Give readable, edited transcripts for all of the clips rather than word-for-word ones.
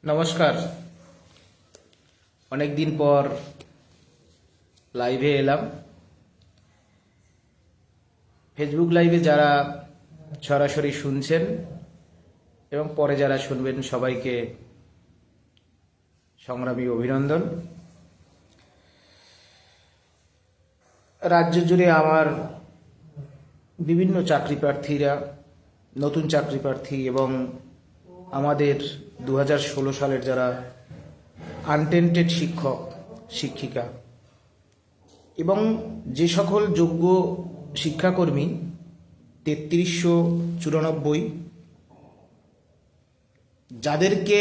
নমস্কার। অনেক দিন পর লাইভে এলাম। ফেসবুক লাইভে যারা সরাসরি শুনছেন এবং পরে যারা শুনবেন সবাইকে সংগ্রামী অভিনন্দন। রাজ্য জুড়ে আমার বিভিন্ন চাকরি প্রার্থীরা, নতুন চাকরি প্রার্থী এবং আমাদের 2016 সালের যারা আনটেন্টেড শিক্ষক শিক্ষিকা এবং যে সকল যোগ্য শিক্ষাকর্মী 3394, যাদেরকে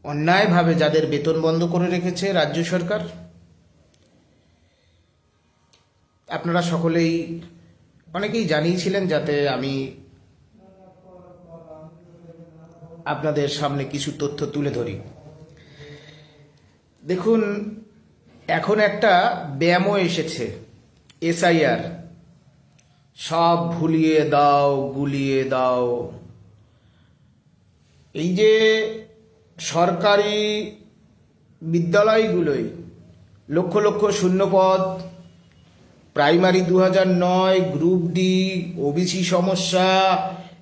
অন্যায়ভাবে যাদের বেতন বন্ধ করে রেখেছে রাজ্য সরকার, আপনারা সকলেই অনেকেই জানিয়েছিলেন যাতে আমি আপনাদের সামনে কিছু তথ্য তুলে ধরি। দেখুন, এখন একটা ব্যায়ামও এসেছে, SIR, সব ভুলিয়ে দাও গুলিয়ে দাও। এই যে সরকারি বিদ্যালয়গুলোয় লক্ষ লক্ষ শূন্যপদ, প্রাইমারি 2009, গ্রুপ ডি, OBC সমস্যা,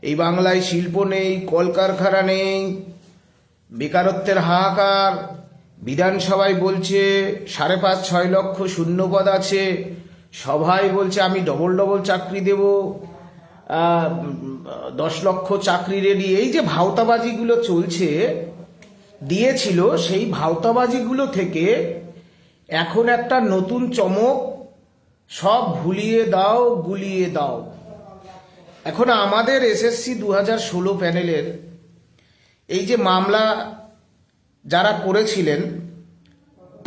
এই বাংলায় শিল্প নেই, কলকারখানা নেই, বেকারত্বের হাহাকার, বিধানসভায় বলছে 5.5-6 লক্ষ শূন্যপদ আছে, সভায় বলছে আমি ডবল চাকরি দেব, 10 লক্ষ চাকরি রেডি। এই যে ভাওতাবাজিগুলো চলছে দিয়েছিল, সেই ভাওতাবাজিগুলো থেকে এখন একটা নতুন চমক, সব ভুলিয়ে দাও গুলিয়ে দাও। এখন আমাদের SSC 2016 প্যানেলের এই যে মামলা যারা করেছিলেন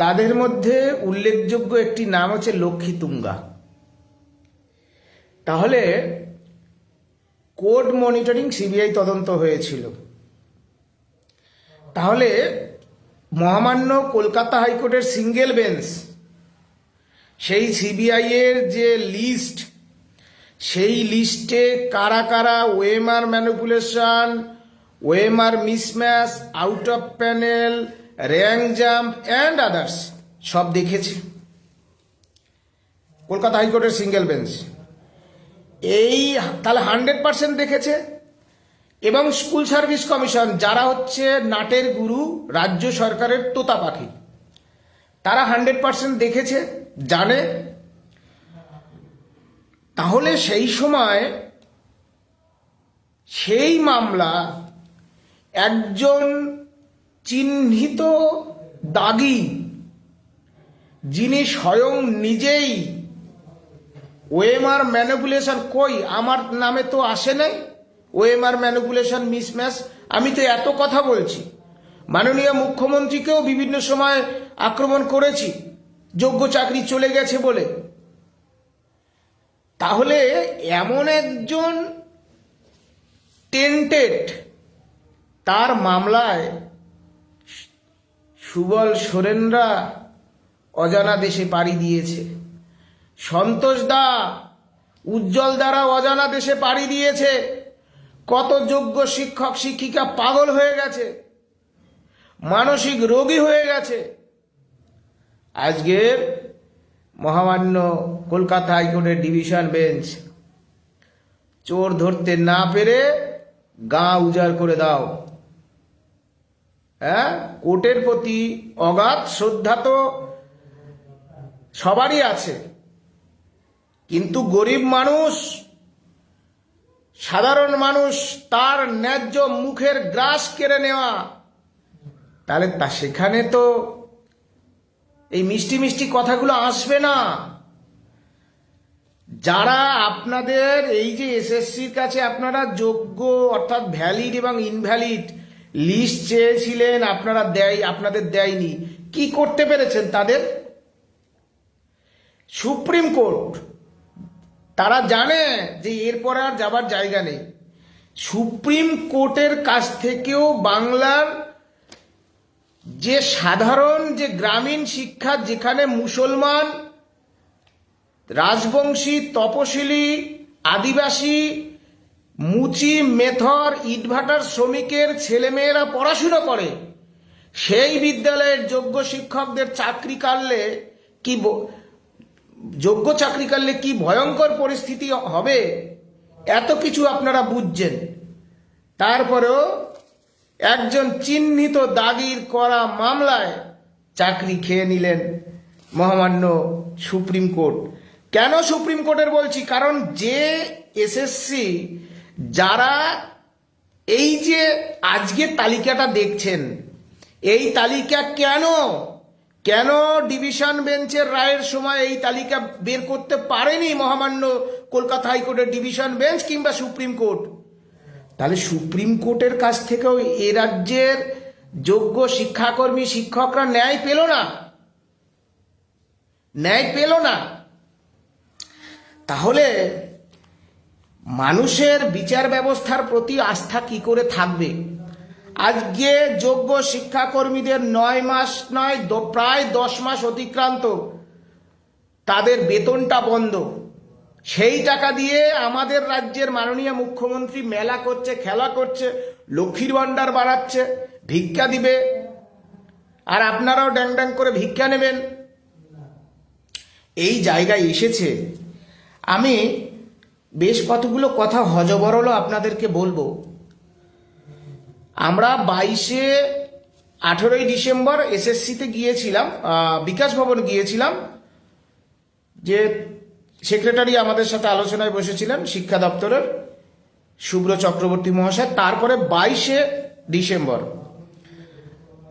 তাদের মধ্যে উল্লেখযোগ্য একটি নাম হচ্ছে লক্ষ্মী তুঙ্গা। তাহলে কোড মনিটরিং CBI তদন্ত হয়েছিল। তাহলে মহামান্য কলকাতা হাইকোর্টের সিঙ্গেল বেঞ্চ সেই CBI এর যে লিস্ট, সেই লিস্টে কারা কারা OMR manipulation, OMR mismatch, out of panel, rank jump and others সব দেখেছে কলকাতা হাইকোর্টের সিঙ্গেল বেঞ্চ। এই তাহলে 100% দেখেছে। এবং স্কুল সার্ভিস কমিশন, যারা হচ্ছে নাটের গুরু, রাজ্য সরকারের তোতা পাখি, তারা 100% দেখেছে, জানে। তাহলে সেই সময় সেই মামলা একজন চিহ্নিত দাগী, যিনি স্বয়ং নিজেই OMR ম্যানিপুলেশন, কই আমার নামে তো আসে নাই OMR ম্যানিপুলেশন মিসম্যাচ, আমি তো এত কথা বলছি, মাননীয় মুখ্যমন্ত্রীকেও বিভিন্ন সময় আক্রমণ করেছি যোগ্য চাকরি চলে গেছে বলে। তাহলে এমন একজন টেন্টেড, তার মামলায় সুবল সোরেনরা অজানা দেশে পাড়ি দিয়েছে, সন্তোষ দা, উজ্জ্বল দ্বারা অজানা দেশে পাড়ি দিয়েছে। কত যোগ্য শিক্ষক শিক্ষিকা পাগল হয়ে গেছে, মানসিক রোগী হয়ে গেছে। আজকের মহামান্য কলকাতা হাইকোর্টের ডিভিশন বেঞ্চ চোর ধরতে না পেরে গা উজাড় করে দাও। কোর্টের প্রতি অগাধ শ্রদ্ধা তো সবারই আছে, কিন্তু গরিব মানুষ, সাধারণ মানুষ, তার ন্যায্য মুখের গ্রাস কেড়ে নেওয়া, তাহলে সেখানে তো এই মিষ্টি মিষ্টি কথাগুলো আসবে না। যারা আপনাদের এই যে SSCর কাছে আপনারা যোগ্য অর্থাৎ ভ্যালিড এবং ইনভ্যালিড লিস্ট চেয়েছিলেন, আপনাদের দেয়নি, কি করতে পেরেছেন তাদের? সুপ্রিম কোর্ট, তারা জানে যে এরপর আর যাবার জায়গা নেই। সুপ্রিম কোর্টের কাছ থেকেও বাংলার যে সাধারণ যে গ্রামীণ শিক্ষা, যেখানে মুসলমান, রাজবংশী, তপশিলি, আদিবাসী মুচি মেথর ইটভাটার শ্রমিকের ছেলেমেয়েরা পড়াশুনো করে, সেই বিদ্যালয়ের যোগ্য শিক্ষকদের চাকরি কাটলে যোগ্য চাকরি কাটলে কি ভয়ঙ্কর পরিস্থিতি হবে, এত কিছু আপনারা বুঝছেন। তারপরেও একজন চিহ্নিত দাগির করা মামলায় চাকরি খেয়ে নিলেন মহামান্য সুপ্রিম কোর্ট। কেন সুপ্রিম কোর্টের বলছি? কারণ যে এসএসসি যারা এই যে আজকে তালিকাটা দেখছেন, এই তালিকা কেন ডিভিশন বেঞ্চের রায়ের সময় এই তালিকা বের করতে পারেনি মহামান্য কলকাতা হাইকোর্টের ডিভিশন বেঞ্চ কিংবা সুপ্রিম কোর্ট? তাহলে সুপ্রিম কোর্টের কাছ থেকেও এ রাজ্যের যোগ্য শিক্ষাকর্মী শিক্ষকরা ন্যায় পেল না। তাহলে মানুষের বিচার ব্যবস্থার প্রতি আস্থা কি করে থাকবে? আজকে যোগ্য শিক্ষাকর্মীদের 9 মাস নয়, প্রায় 10 মাস অতিক্রান্ত, তাদের বেতনটা বন্ধ। সেই টাকা দিয়ে আমাদের রাজ্যের মাননীয় মুখ্যমন্ত্রী মেলা করছে, খেলা করছে, লক্ষ্মীর ভাণ্ডার বাড়াচ্ছে, ভিক্ষা দিবে, আর আপনারাও ড্যাং ড্যাং করে ভিক্ষা নেবেন। এই জায়গায় এসেছে। আমি বেশ কতগুলো কথা হজবরল আপনাদেরকে বলবো। আমরা 18ই ডিসেম্বর এসএসসিতে গিয়েছিলাম, বিকাশ ভবন গিয়েছিলাম, যে সেক্রেটারি আমাদের সাথে আলোচনায় বসেছিলেন শিক্ষা দপ্তরের শুভ্র চক্রবর্তী মহাশয়। তারপরে 22শে ডিসেম্বর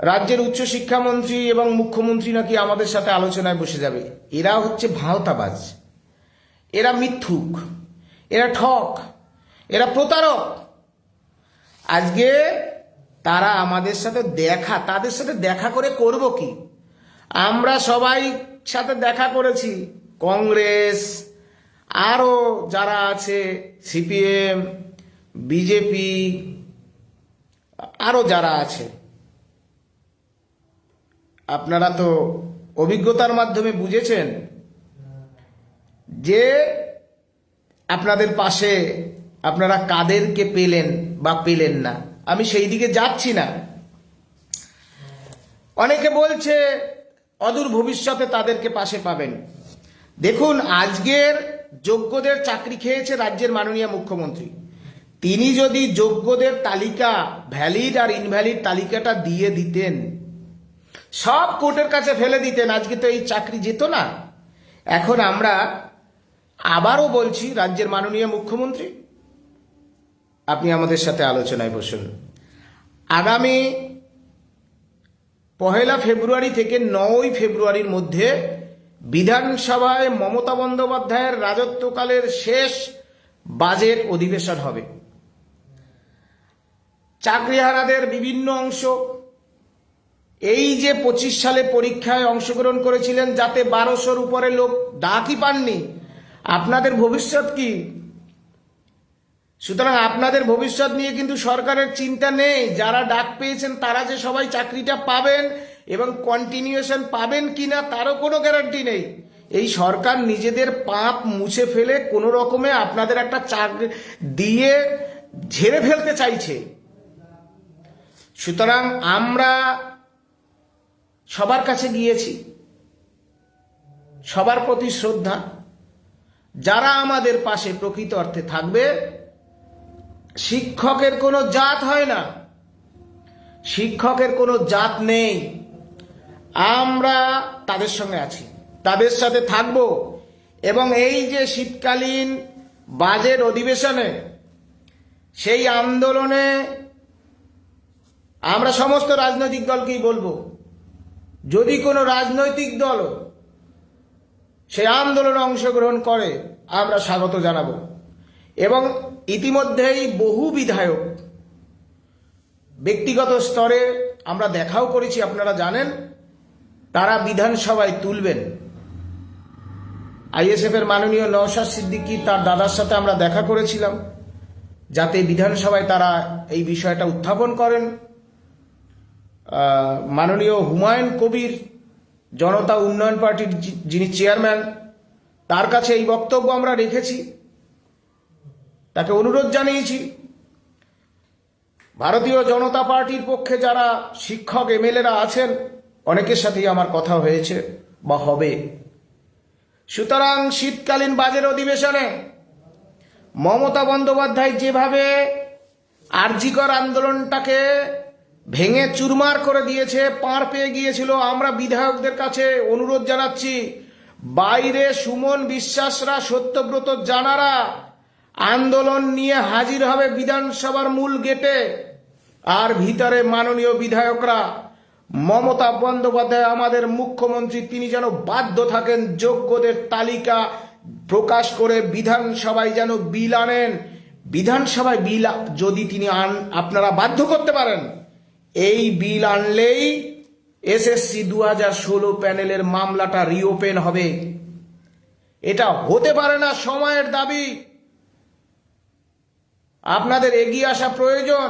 রাজ্যের উচ্চশিক্ষামন্ত্রী এবং মুখ্যমন্ত্রী নাকি আমাদের সাথে আলোচনায় বসে যাবে। এরা হচ্ছে ভাওতাবাজ, এরা মিথ্যুক, এরা ঠক, এরা প্রতারক। আজকে তারা আমাদের সাথে তাদের সাথে দেখা করে করব কি? আমরা সবাই সাথে দেখা করেছি, কংগ্রেস, আরও যারা আছে, সিপিএম, বিজেপি, আরও যারা আছে। আপনারা তো অভিজ্ঞতার মাধ্যমে বুঝেছেন যে আপনাদের পাশে আপনারা কাদেরকে পেলেন বা পেলেন না। আমি সেই দিকে যাচ্ছি না। অনেকে বলছে অদূর ভবিষ্যতে তাদেরকে পাশে পাবেন। দেখুন, আজকের যোগ্যদের চাকরি খেয়েছে রাজ্যের মাননীয় মুখ্যমন্ত্রী। তিনি যদি যোগ্যদের তালিকা, ভ্যালিড আর ইনভ্যালিড তালিকাটা দিয়ে দিতেন, সব কোর্টের কাছে ফেলে দিতেন, আজকে তো এই চাকরি যেত না। এখন আমরা আবারও বলছি, রাজ্যের মাননীয় মুখ্যমন্ত্রী, আপনি আমাদের সাথে আলোচনায় বসুন। আগামী 1 ফেব্রুয়ারি থেকে 9 ফেব্রুয়ারির মধ্যে বিধানসভায় মমতা বন্দ্যোপাধ্যায়ের রাজত্বকালের শেষ বাজেট অধিবেশন হবে। চাকরিহারাদের বিভিন্ন অংশ, এই যে 25 সালে পরীক্ষায় অংশগ্রহণ করেছিলেন, যাতে 1200-র উপরে লোক ডাকই পাননি, আপনাদের ভবিষ্যৎ কি? সুতরাং আপনাদের ভবিষ্যৎ নিয়ে কিন্তু সরকারের চিন্তা নেই। যারা ডাক পেয়েছেন তারা যে সবাই চাকরিটা পাবেন এবং কন্টিনিউশন পাবেন কিনা তারও কোনো গ্যারান্টি নেই। এই সরকার নিজেদের পাপ মুছে ফেলে কোনো রকমে আপনাদের একটা চাকরি দিয়ে ঝেড়ে ফেলতে চাইছে। সুতরাং আমরা সবার কাছে গিয়েছি, সবার প্রতি শ্রদ্ধা। যারা আমাদের পাশে প্রকৃত অর্থে থাকবে, শিক্ষকের কোনো জাত হয় না, শিক্ষকের কোনো জাত নেই, আমরা তাদের সঙ্গে আছি, তাদের সাথে থাকব। এবং এই যে শীতকালীন বাজেট অধিবেশনে, সেই আন্দোলনে আমরা সমস্ত রাজনৈতিক দলকেই বলবো, যদি কোনো রাজনৈতিক দল সেই আন্দোলনে অংশগ্রহণ করে আমরা স্বাগত জানাবো। এবং ইতিমধ্যেই বহু বিধায়ক ব্যক্তিগত স্তরে আমরা দেখাও করেছি, আপনারা জানেন, তারা বিধানসভায় তুলবেন। আইএসএফ এর মাননীয় নওশাদ সিদ্দিকী, তার দাদার সাথে আমরা দেখা করেছিলাম, যাতে বিধানসভায় তারা এই বিষয়টা উত্থাপন করেন। মাননীয় হুমায়ুন কবির, জনতা উন্নয়ন পার্টির যিনি চেয়ারম্যান, তার কাছে এই বক্তব্য আমরা রেখেছি। তাকে অনুরোধ জানিয়েছি। ভারতীয় জনতা পার্টির পক্ষে যারা শিক্ষক এমএলএরা আছেন অনেকের সাথেই আমার কথা হয়েছে বা হবে। সুতরাং শীতকালীন বাজেট অধিবেশনে মমতা বন্দ্যোপাধ্যায় যেভাবে আরজিকর আন্দোলনটাকে ভেঙে চুরমার করে দিয়েছে, পার পেয়ে গিয়েছিল, আমরা বিধায়কদের কাছে অনুরোধ জানাচ্ছি বাইরে সুমন বিশ্বাসরা, সত্যব্রত জানারা আন্দোলন নিয়ে হাজির হবে বিধানসভার মূল গেটে, আর ভিতরে মাননীয় বিধায়করা, মমতা বন্দ্যোপাধ্যায় আমাদের মুখ্যমন্ত্রী, তিনি যেন বাধ্য থাকেন যোগ্যদের তালিকা প্রকাশ করে বিধানসভায় যেন বিল আনেন। বিধানসভায় বিল যদি তিনি আপনারা বাধ্য করতে পারেন, এই বিল আনলেই এসএসসি 2016 প্যানেলের মামলাটা রিওপেন হবে। এটা হতে পারে না, সময়ের দাবি, আপনাদের এগিয়ে আসা প্রয়োজন।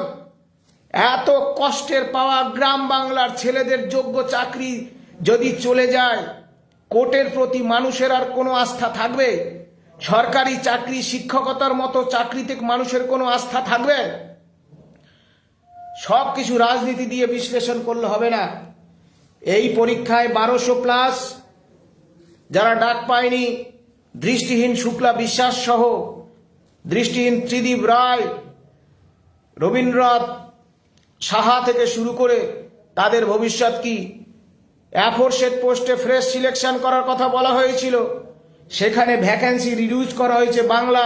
এত কষ্টের পাওয়া গ্রাম বাংলার ছেলেদের যোগ্য চাকরি যদি চলে যায়, কোর্টের প্রতি মানুষের আর কোনো আস্থা থাকবে? সরকারি চাকরি, শিক্ষকতার মতো চাকরিতে মানুষের কোনো আস্থা থাকবে? সব কিছু রাজনীতি দিয়ে বিশ্লেষণ করলে হবে না। এই পরীক্ষায় 1200+ যারা ডাক পায়নি, দৃষ্টিহীন শুক্লা বিশ্বাস সহ, দৃষ্টিহীন ত্রিদীপ রায়, রবীন্দ্রনাথ সাহা থেকে শুরু করে তাদের ভবিষ্যৎ কি? অ্যাফোরসেট পোস্টে ফ্রেশ সিলেকশন করার কথা বলা হয়েছিল, সেখানে ভ্যাকেন্সি রিডিউস করা হয়েছে বাংলা,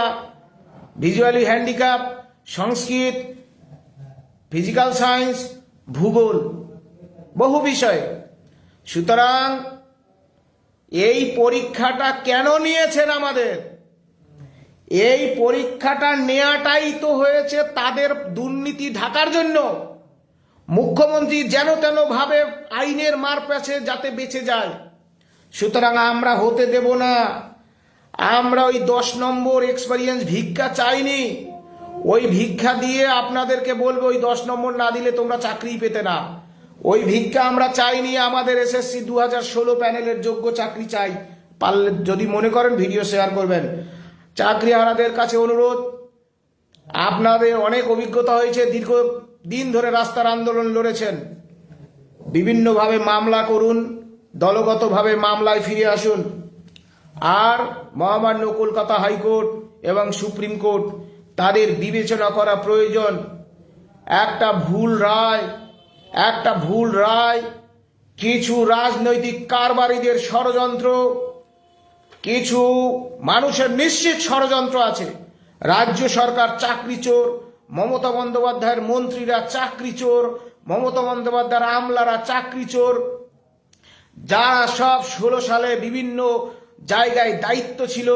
ভিজুয়ালি হ্যান্ডিক্যাপ, সংস্কৃত, ফিজিক্যাল সায়েন্স, ভূগোল, বহু বিষয়। সুতরাং এই পরীক্ষাটা কেন নিয়েছেন আমাদের? এই পরীক্ষাটা নেওয়াটাই তো হয়েছে তাদের দুর্নীতি ঢাকার জন্য। মুখ্যমন্ত্রী যেন তেন ভাবে আইনের মার প্যাচে যাতে বেঁচে যায়। সুতরাং আমরা হতে দেব না। আমরা ওই 10 নম্বর এক্সপেরিয়েন্স ভিক্ষা চাইনি। ওই ভিক্ষা দিয়ে আপনাদেরকে বলবো ওই 10 নম্বর না দিলে তোমরা চাকরি পেতে না, ওই ভিক্ষা আমরা চাইনি। আমাদের এসএসসি 2016 প্যানেলের যোগ্য চাকরি চাই। পারলে যদি মনে করেন ভিডিও শেয়ার করবেন। চাকরিহারাদের কাছে অনুরোধ, আপনাদের অনেক অভিজ্ঞতা হয়েছে, দীর্ঘদিন ধরে রাস্তার আন্দোলন লড়েছেন, বিভিন্নভাবে মামলা করুন, দলগতভাবে মামলায় ফিরে আসুন। আর মহামান্য কলকাতা হাইকোর্ট এবং সুপ্রিম কোর্ট, তাদের বিবেচনা করা প্রয়োজন। একটা ভুল রায় কিছু রাজনৈতিক কারবারিদের ষড়যন্ত্র, কিছু মানুষের নিশ্চিত ষড়যন্ত্র আছে। রাজ্য সরকার চাকরি চোর, মমতা বন্দ্যোপাধ্যায়ের মন্ত্রীরা চাকরি চোর, মমতা বন্দ্যোপাধ্যায়ের আমলারা চাকরি চোর, যারা সব 16 সালে বিভিন্ন জায়গায় দায়িত্ব ছিল,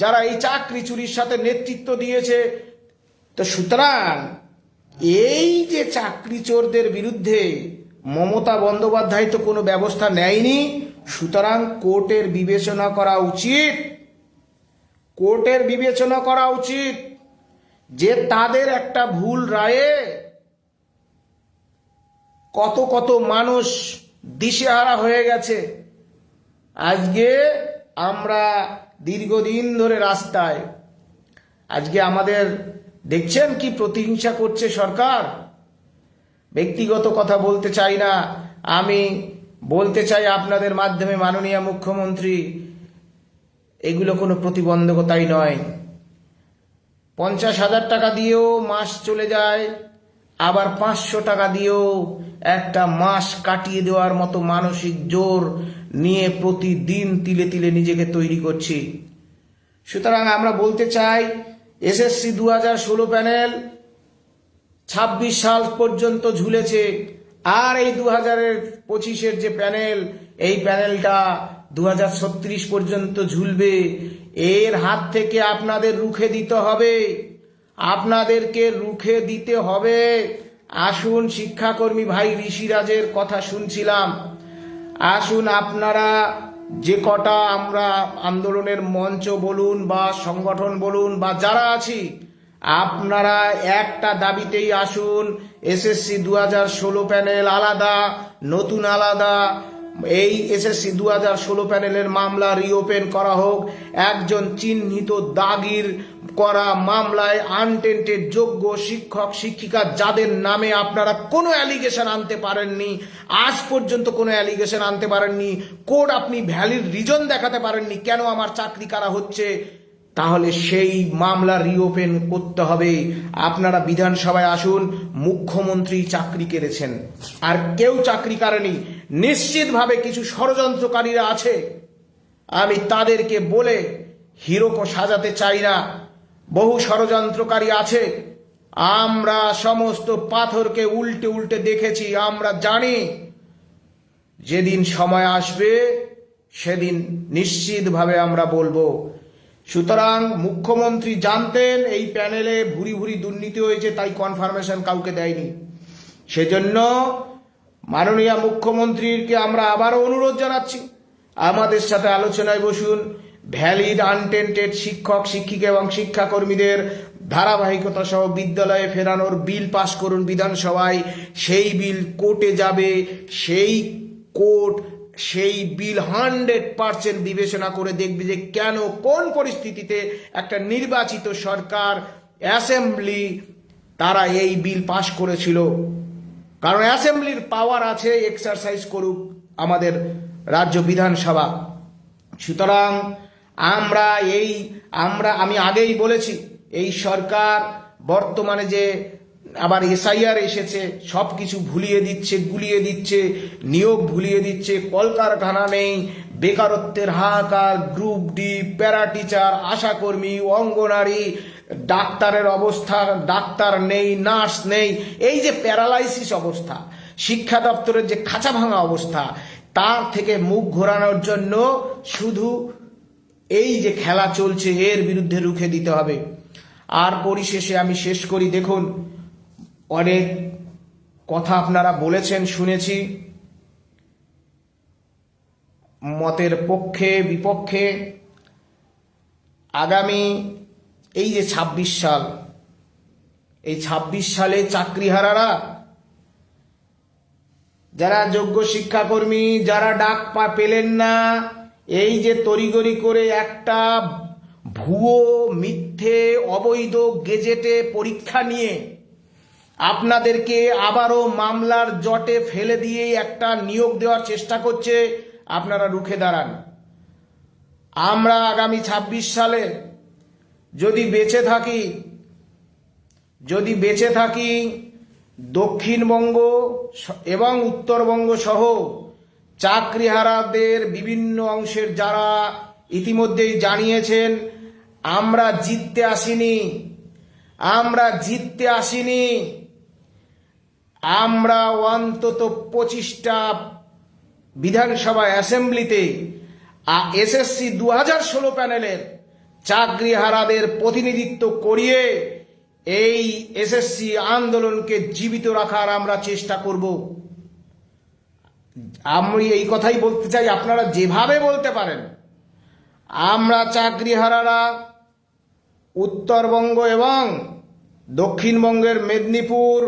যারা এই চাকরি চুরির সাথে নেতৃত্ব দিয়েছে। তো সুতরাং এই যে চাকরি চোরদের বিরুদ্ধে মমতা বন্দ্যোপাধ্যায় তো কোনো ব্যবস্থা নেয়নি। সুতরাং কোর্টের বিবেচনা করা উচিত, কোর্টের বিবেচনা করা উচিত যে তাদের একটা ভুল রায়ে কত কত মানুষ দিশেহারা হয়ে গেছে। আজকে আমরা দীর্ঘদিন ধরে রাস্তায়, আজকে আমাদের দেখছেন কি প্রতিহিংসা করছে সরকার। ব্যক্তিগত কথা বলতে চাই না, আমি বলতে চাই আপনাদের মাধ্যমে, মাননীয় মুখ্যমন্ত্রী, এগুলো কোনো প্রতিবন্ধকতাই নয়। 50,000 টাকা দিয়েও মাস চলে যায়, আবার 500 টাকা দিয়েও একটা মাস কাটিয়ে দেওয়ার মতো মানসিক জোর নিয়ে প্রতিদিন তিলে তিলে নিজেকে তৈরি করছি। সুতরাং আমরা বলতে চাই, এসএসসি 2016 প্যানেল 26 সাল পর্যন্ত ঝুলেছে, আর এই 2025-এর যে প্যানেল, এই প্যানেলটা 2036 পর্যন্ত ঝুলবে। এর হাত থেকে আপনাদের রুখে দিতে হবে, আপনাদেরকে রুখে দিতে হবে। আসুন, শিক্ষাকর্মী ভাই ঋষিরাজের কথা শুনছিলাম, আসুন আপনারা যে কটা আমরা আন্দোলনের মঞ্চ বলুন বা সংগঠন বলুন বা যারা আছি, আপনারা একটা দাবিতেই আসুন, এসএসসি 2016 প্যানেল আলাদা, নতুন আলাদা। এই এসএসসি 2016 প্যানেলের মামলা রিওপেন করা হোক, একজন চিহ্নিত দাগির করা মামলায় আনটেন্টেড যোগ্য শিক্ষক শিক্ষিকা যাদের নামে আপনারা কোনো অ্যালিগেশন আনতে পারেননি, আজ পর্যন্ত কোনো অ্যালিগেশন আনতে পারেননি, কোর্ট আপনি ভ্যালিড রিজন দেখাতে পারেননি কেন আমার চাকরি কারা হচ্ছে, তাহলে সেই মামলা রিওপেন করতে হবে। আপনারা বিধানসভায় আসুন, মুখ্যমন্ত্রী চাকরি কেড়েছেন, আর কেউ চাকরি কারেনি। নিশ্চিতভাবে কিছু ষড়যন্ত্রকারীরা আছে, আমি তাদেরকে বলে হিরোকে সাজাতে চাই না। বহু ষড়যন্ত্রকারী আছে, আমরা সমস্ত পাথরকে উল্টে উল্টে দেখেছি। আমরা জানি যেদিন সময় আসবে সেদিন নিশ্চিতভাবে আমরা বলবো। সুতরাং মুখ্যমন্ত্রী জানতেন এই প্যানেলে ভুরি ভুরি দুর্নীতি হয়েছে, তাই কনফার্মেশন কাউকে দেয়নি। সেজন্য মাননীয় মুখ্যমন্ত্রীকে আমরা আবারও অনুরোধ জানাচ্ছি, আমাদের সাথে আলোচনায় বসুন। ভ্যালিড আনটেন্টেড শিক্ষক শিক্ষিকা এবং শিক্ষাকর্মীদের ধারাবাহিকতা সহ বিদ্যালয়ে ফেরানোর বিল পাশ করুন বিধানসভায়। সেই বিল কোর্টে যাবে, সেই কোর্ট সেই বিল 100% বিবেচনা করে দেখবে যে কেন কোন পরিস্থিতিতে একটা নির্বাচিত সরকার অ্যাসেম্বলি তারা এই বিল পাশ করেছিল। কারণ অ্যাসেম্বলির পাওয়ার আছে, এক্সারসাইজ করুক আমাদের রাজ্য বিধানসভা। সুতরাং আমি আগেই বলেছি, এই সরকার বর্তমানে যে আবার এসআইআর এসেছে, সব কিছু ভুলিয়ে দিচ্ছে, গুলিয়ে দিচ্ছে, নিয়োগ ভুলিয়ে দিচ্ছে, কলকারখানা নেই, বেকারত্বের হাহাকার, গ্রুপ ডি, প্যারা টিচার, আশাকর্মী, অঙ্গনারী, ডাক্তারের অবস্থা, ডাক্তার নেই, নার্স নেই, এই যে প্যারালাইসিস অবস্থা, শিক্ষা দপ্তরের যে খাঁচা ভাঙা অবস্থা, তার থেকে মুখ ঘোরানোর জন্য শুধু এই যে খেলা চলছে এর বিরুদ্ধে রুখে দিতে হবে। আর পরিশেষে আমি শেষ করি, দেখুন অনেক কথা আপনারা বলেছেন, শুনেছি, মতের পক্ষে বিপক্ষে। আগামী এই যে 26 সাল, এই 26 সালে চাকরিহারারা, যারা যোগ্য শিক্ষাকর্মী, যারা ডাক পেলেন না, এই যে তড়িগড়ি করে একটা ভুয়ো মিথ্যে অবৈধ গেজেটে পরীক্ষা নিয়ে আপনাদেরকে আবারও মামলার জটে ফেলে দিয়ে একটা নিয়োগ দেওয়ার চেষ্টা করছে, আপনারা রুখে দাঁড়ান। আমরা আগামী 26 সালে যদি বেঁচে থাকি দক্ষিণবঙ্গ এবং উত্তরবঙ্গ সহ চাকরিহারাদের বিভিন্ন অংশের যারা ইতিমধ্যেই জানিয়েছেন আমরা জিততে আসিনি, আমরা অন্তত 25টা বিধানসভা অ্যাসেম্বলিতে এসএসসি 2016 প্যানেলের চাকরিহারাদের প্রতিনিধিত্ব করিয়ে এই এসএসসি আন্দোলনকে জীবিত রাখার আমরা চেষ্টা করব। আমি এই কথাই বলতে চাই, আপনারা যেভাবে বলতে পারেন, আমরা চাকরিহারারা উত্তরবঙ্গ এবং দক্ষিণবঙ্গের মেদিনীপুর,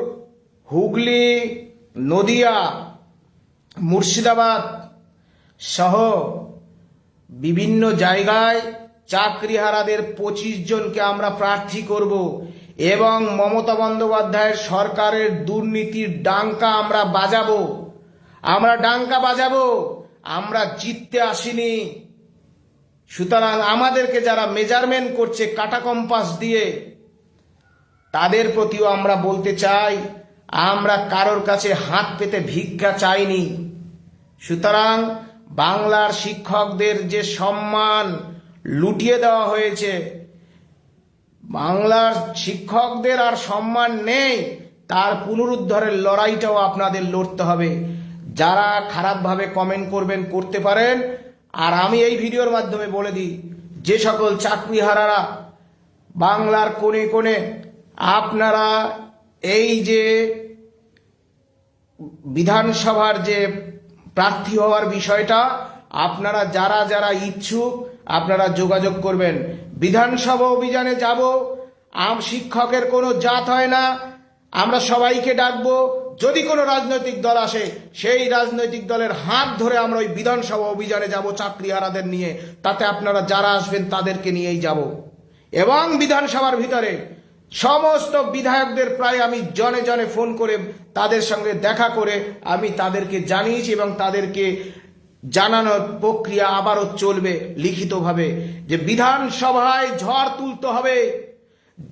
হুগলি, নদিয়া, মুর্শিদাবাদ সহ বিভিন্ন জায়গায় চাকরিহারাদের 25 জনকে আমরা প্রার্থী করব এবং মমতা বন্দ্যোপাধ্যায়ের সরকারের দুর্নীতির ডাঙ্কা আমরা বাজাবো। আমরা জিততে আসিনি। সুতরাং আমাদেরকে যারা মেজারমেন্ট করছে কাটা কম্পাস দিয়ে, তাদের প্রতিও আমরা বলতে চাই, আমরা কারোর কাছে হাত পেতে ভিক্ষা চাইনি। সুতরাং বাংলার শিক্ষকদের যে সম্মান লুটিয়ে দেওয়া হয়েছে, বাংলার শিক্ষকদের আর সম্মান নেই, তার পুনরুদ্ধারের লড়াইটাও আপনাদের লড়তে হবে। যারা খারাপভাবে কমেন্ট করবেন করতে পারেন। আর আমি এই ভিডিওর মাধ্যমে বলে দিই, যে সকল চাকরিহারারা বাংলার কোণে কোণে আপনারা এই যে বিধানসভার যে প্রার্থী হওয়ার বিষয়টা, আপনারা যারা যারা ইচ্ছুক আপনারা যোগাযোগ করবেন। বিধানসভা অভিযানে যাব, শিক্ষকের কোনো জাত হয় না, আমরা সবাইকে ডাকবো। যদি কোনো রাজনৈতিক দল আসে, সেই রাজনৈতিক দলের হাত ধরে আমরা ওই বিধানসভা অভিযানে যাব চাকরিহারাদের নিয়ে। তাতে আপনারা যারা আসবেন তাদেরকে নিয়েই যাব। এবং বিধানসভার ভিতরে সমস্ত বিধায়কদের প্রায় আমি জনে জনে ফোন করে তাদের সঙ্গে দেখা করে আমি তাদেরকে জানিয়েছি এবং তাদেরকে জানানোর প্রক্রিয়া আবারও চলবে লিখিতভাবে যে বিধানসভায় ঝড় তুলতে হবে।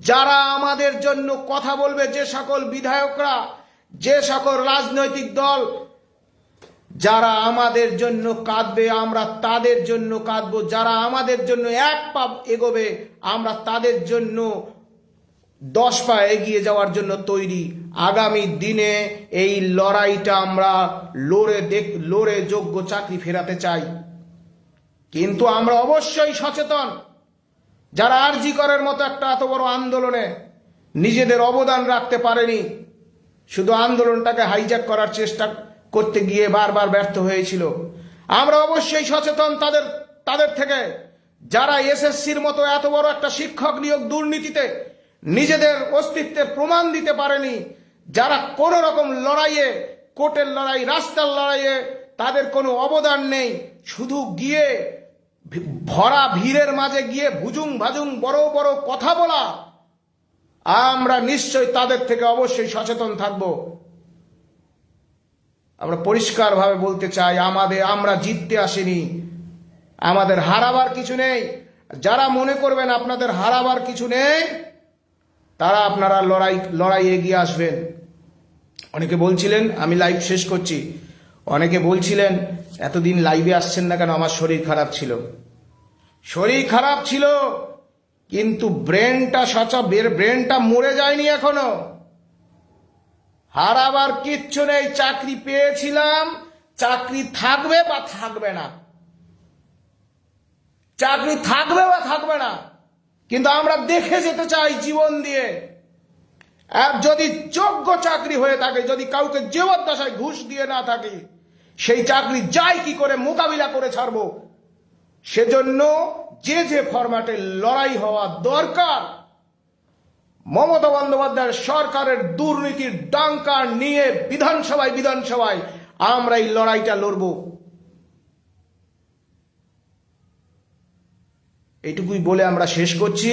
যারা আমাদের জন্য কথা বলবে, যে সকল বিধায়করা, যে সকল রাজনৈতিক দল যারা আমাদের জন্য কাঁদবে, আমরা তাদের জন্য কাঁদবো। যারা আমাদের জন্য এক পা এগোবে, আমরা তাদের জন্য 10 পা এগিয়ে যাওয়ার জন্য তৈরি। আগামী দিনে এই লড়াইটা আমরা লড়ে যোগ্য চাকরি ফেরাতে চাই। কিন্তু আমরা অবশ্যই সচেতন, যারা আরজি করের মতো একটা এত বড় আন্দোলনে নিজেদের অবদান রাখতে পারেনি, শুধু আন্দোলনটাকে হাইজ্যাক করার চেষ্টা করতে গিয়ে বারবার ব্যর্থ হয়েছিল। আমরা অবশ্যই সচেতন তাদের থেকে, যারা এসএসসির মতো এত বড় একটা শিক্ষক নিয়োগ দুর্নীতিতে নিজেদের অস্তিত্বের প্রমাণ দিতে পারেনি, যারা কোনো রকম লড়াইয়ে, কোর্টের লড়াই, রাস্তার লড়াইয়ে তাদের কোনো অবদান নেই, শুধু গিয়ে ভরা ভিড়ের মাঝে গিয়ে ভুজুং ভাজুং বড় বড় কথা বলা। আমরা নিশ্চয়ই তাদের থেকে অবশ্যই সচেতন থাকব। আমরা পরিষ্কারভাবে বলতে চাই, আমরা জিততে আসিনি, আমাদের হারাবার কিছু নেই। যারা মনে করবেন আপনাদের হারাবার কিছু নেই, তারা আপনারা লড়াই এগিয়ে আসবেন। অনেকে বলছিলেন, আমি লাইভ শেষ করছি, অনেকে বলছিলেন এতদিন লাইভে আসছেন না কেন? আমার শরীর খারাপ ছিল। শরীর খারাপ ছিল, কিন্তু ব্রেনটা মরে যায়নি এখনো। হারাবার কিচ্ছু নেই। চাকরি পেয়েছিলাম, চাকরি থাকবে বা থাকবে না, চাকরি থাকবে বা থাকবে না, কিন্তু আমরা দেখে যেতে চাই জীবন দিয়ে। আর যদি যোগ্য চাকরি হয়ে থাকে, যদি কাউকে জীবদ্দশায় ঘুষ দিয়ে না থাকি, সেই চাকরি যাই কি করে মোকাবিলা করে ছাড়বো। সেজন্য যে ফরম্যাটে লড়াই হওয়া দরকার, মমতা বন্দ্যোপাধ্যায়ের সরকারের দুর্নীতির ডাঙ্কা নিয়ে বিধানসভায় আমরা এই লড়াইটা লড়ব। এইটুকুই বলে আমরা শেষ করছি।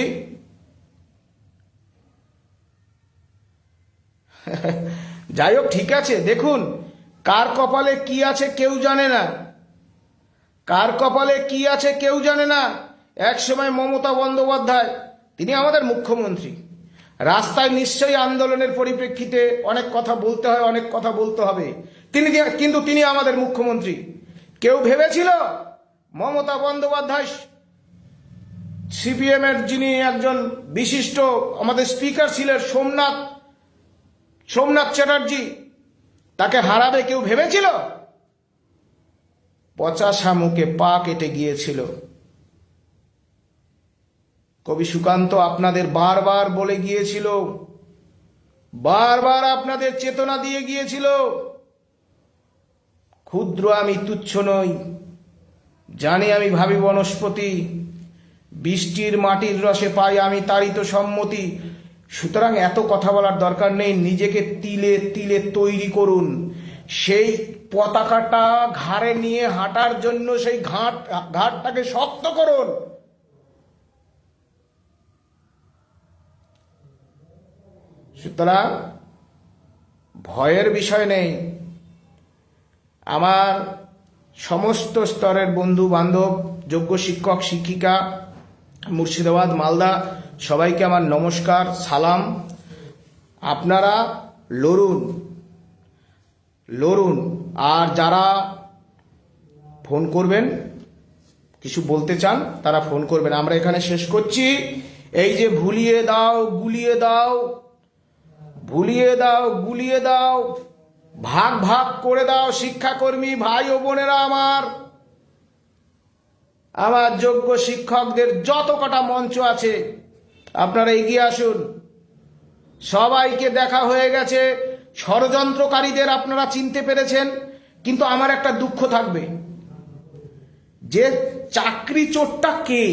যাই হোক, ঠিক আছে। দেখুন, কার কপালে কি আছে কেউ জানে না, কার কপালে কি আছে কেউ জানে না। এক সময় মমতা বন্দ্যোপাধ্যায়, তিনি আমাদের মুখ্যমন্ত্রী, রাস্তায় নিশ্চয়ই আন্দোলনের পরিপ্রেক্ষিতে অনেক কথা বলতে হয়, অনেক কথা বলতে হবে, কিন্তু তিনি আমাদের মুখ্যমন্ত্রী। কেউ ভেবেছিল মমতা বন্দ্যোপাধ্যায়, সিপিএম এর যিনি একজন বিশিষ্ট আমাদের স্পিকার ছিলেন সোমনাথ চ্যাটার্জি, তাকে হারাবে কেউ ভেবেছিল? পচা শামুকে পা কেটে গিয়েছিল। কবি সুকান্ত আপনাদের বারবার বলে গিয়েছিল, বারবার আপনাদের চেতনা দিয়ে গিয়েছিল, ক্ষুদ্র আমি তুচ্ছ নই, জানি আমি ভাবি বনস্পতি, বৃষ্টির মাটির রসে পাই আমি তারিত সম্মতি। সুতরাং এত কথা বলার দরকার নেই, নিজেকে তিলে তিলে তৈরি করুন। সেই পতাকাটা ঘাড়ে নিয়ে হাঁটার জন্য সেই ঘাটটাকে শক্ত করুন। সুতরাং ভয়ের বিষয় নেই। আমার সমস্ত স্তরের বন্ধু বান্ধব, যোগ্য শিক্ষক শিক্ষিকা, মুর্শিদাবাদ, মালদা, সবাইকে আমার নমস্কার, সালাম। আপনারা লড়ুন। আর যারা ফোন করবেন, কিছু বলতে চান, তারা ফোন করবেন। আমরা এখানে শেষ করছি। এই যে ভুলিয়ে দাও, গুলিয়ে দাও, ভাগ করে দাও, শিক্ষাকর্মী ভাই ও বোনেরা, আমার যোগ্য শিক্ষকদের যত কটা মঞ্চ আছে, আপনারা এগিয়ে আসুন। সবাইকে দেখা হয়ে গেছে, ষড়যন্ত্রকারীদের আপনারা চিনতে পেরেছেন। কিন্তু আমার একটা দুঃখ থাকবে, যে চাকরি চোরটা কে,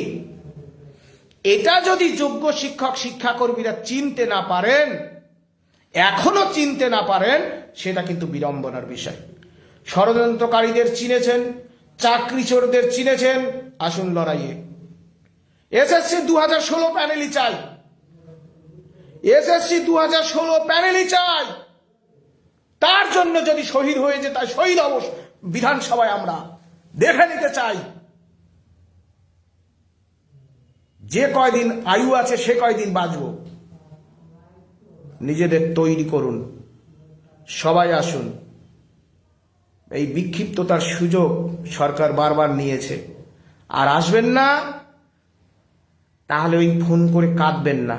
এটা যদি যোগ্য শিক্ষক শিক্ষাকর্মীরা চিনতে না পারেন, এখনো চিনতে না পারেন, সেটা কিন্তু বিড়ম্বনার বিষয়। ষড়যন্ত্রকারীদের চিনেছেন, চাকরি চোরদের চিনেছেন, আসুন লড়াইয়ে। এসএসসি 2016 প্যানেলই চাই, এসএসসি 2016 প্যানেলই চাই। তার জন্য যদি শহীদ হয়ে যে তাই শহীদ অবশ্য বিধানসভায় আমরা দেখে নিতে চাই। যে কয়দিন আয়ু আছে সে কয়দিন বাঁচব। নিজেদের তৈরি করুন, সবাই আসুন। এই বিক্ষিপ্ততার সুযোগ সরকার বারবার নিয়েছে। আর আসবেন না তাহলে ওই ফোন করে কাঁদবেন না,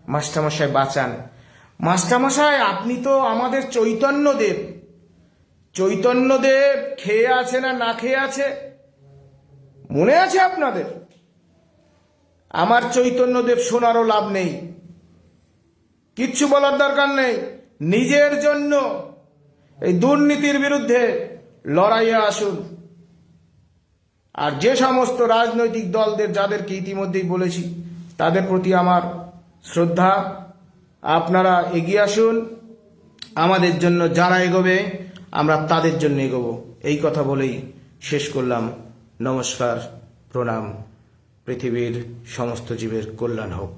মাস্টারমশাই বাঁচান। মাস্টারমশাই আপনি তো আমাদের চৈতন্যদেব। চৈতন্যদেব খেয়ে আছে না না খেয়ে আছে মনে আছে আপনাদের? আমার চৈতন্যদেব শোনারও লাভ নেই, কিচ্ছু বলার দরকার নেই। নিজের জন্য এই দুর্নীতির বিরুদ্ধে লড়াইয়ে আসুন। আর যে সমস্ত রাজনৈতিক দলদের যাদেরকে ইতিমধ্যেই বলেছি তাদের প্রতি আমার শ্রদ্ধা, আপনারা এগিয়ে আসুন। আমাদের জন্য যারা এগোবে আমরা তাদের জন্য এগোবো। এই কথা বলেই শেষ করলাম। নমস্কার, প্রণাম। পৃথিবীর সমস্ত জীবের কল্যাণ হোক।